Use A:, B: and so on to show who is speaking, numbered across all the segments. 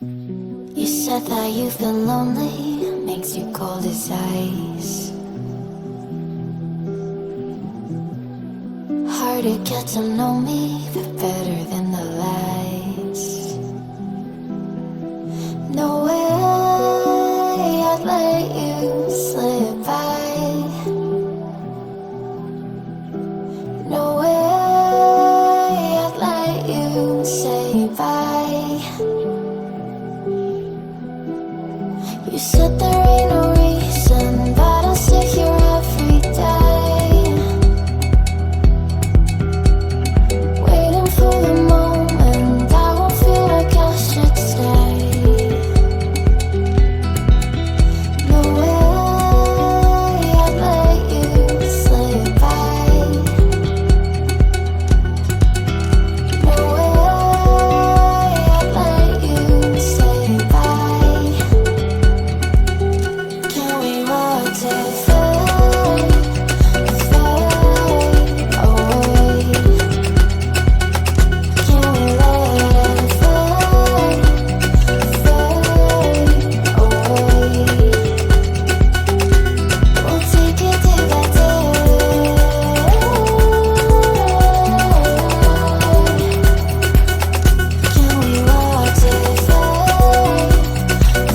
A: You said that you've been lonely, makes you cold as ice. Hard to get to know me, but better than the lies. No way I'd let you slip by. No way I'd let you say bye. You said there ain't no reason, but I'll sit here every day, waiting for the moment I won't feel like I should stay. No way I'd let you slip by. No way I'd let you say bye. Can we watch it fade, fade away? Can we let it fade, fade away? We'll take it day by day. Can we watch it fade, fade away?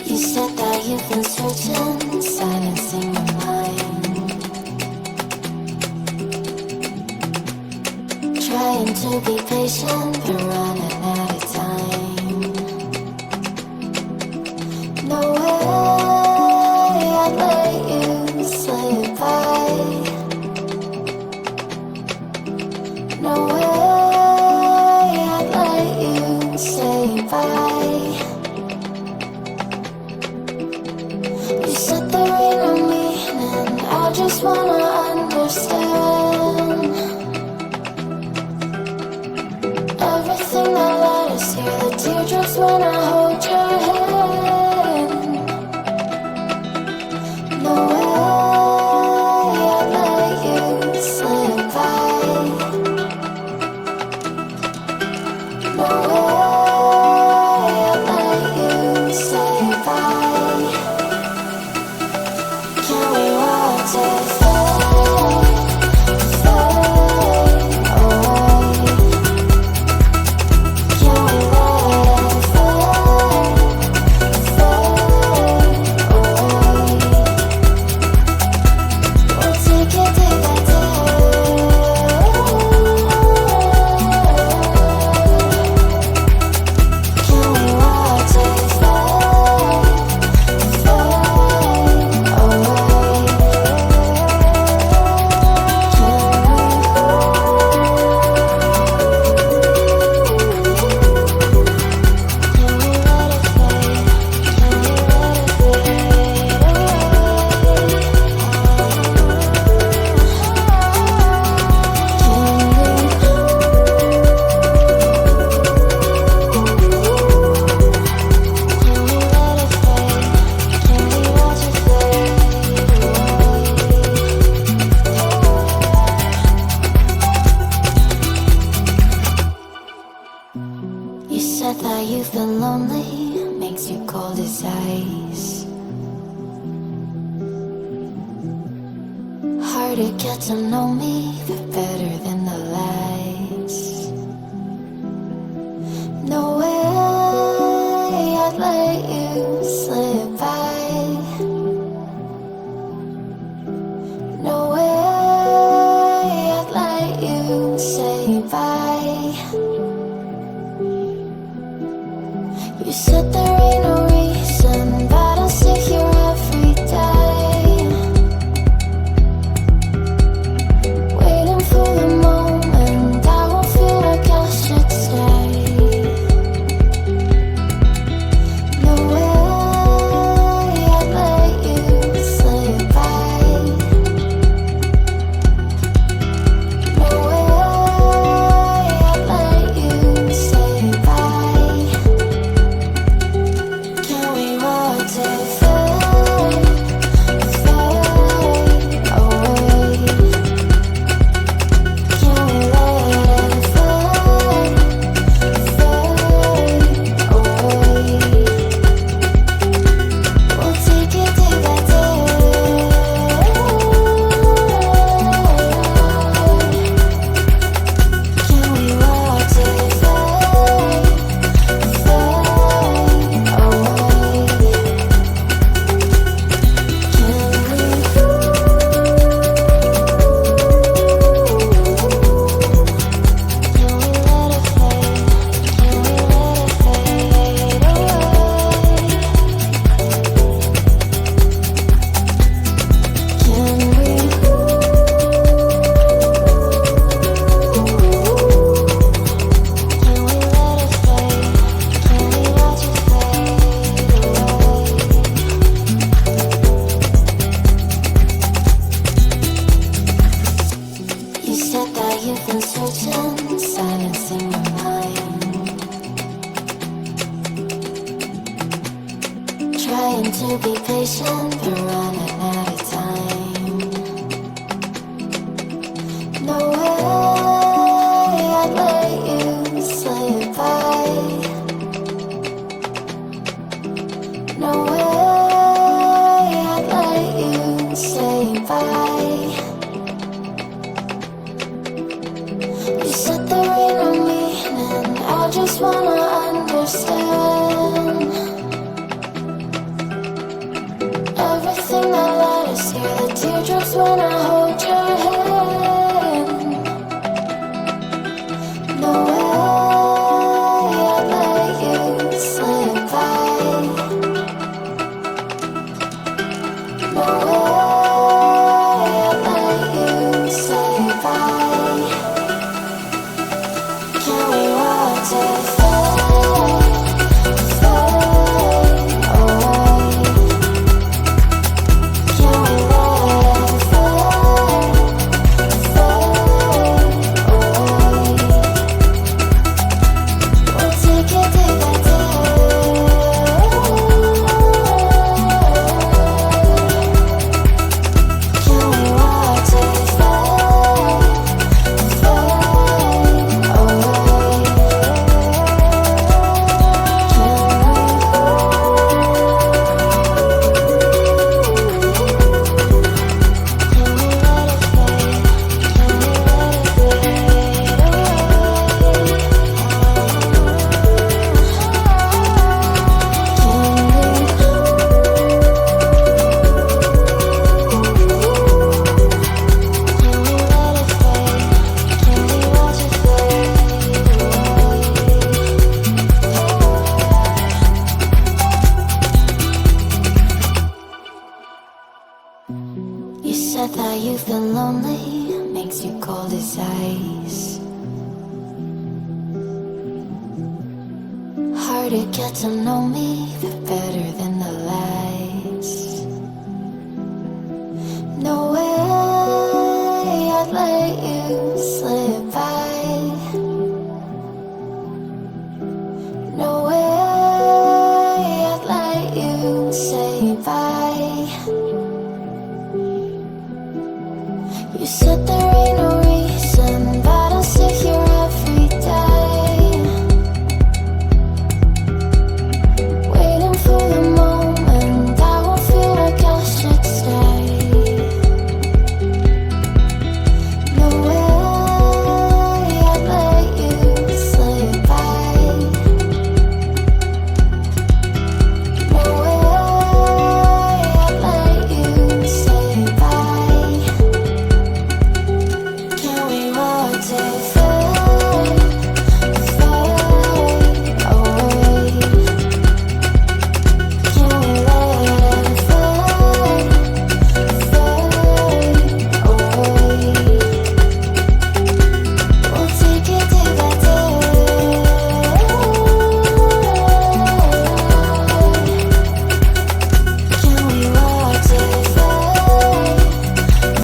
A: You said that you've been searching, silencing your mind, trying to be patient, but running out of time. No way I'd let you slip by. No way I'd let you say bye. You said there ain't no meaning, I just wanna understand everything that led us here, the teardrops when I hold your hand. No way I'd let you slip by. No way I'd let you say bye. Can we watch it fade, fade away? Can we let it fade, fade away? We'll take it day by day. Can we watch it fade, fade away? You said that you've been lonely, makes you cold as ice. Hard to get to know me, but better than the lies. No way I'd let you slip by. No way I'd let you say bye. You said there ain't no reason, but I'll sit here every day, trying to be patient, but running out of time. No way I'd let you say goodbye. No way I'd let you say bye. You said there ain't no meaning, I just wanna understand everything that led us here, the teardrops when I hold your hand. No way I'd let you say bye. No way I'd let you say bye. Can we watch it fade, fade away? Can we let it fade, fade away? We'll take it day by day. Can we watch it fade, fade away? You said that you've been lonely, makes you cold as ice. Hard to get to know me, but better than the last.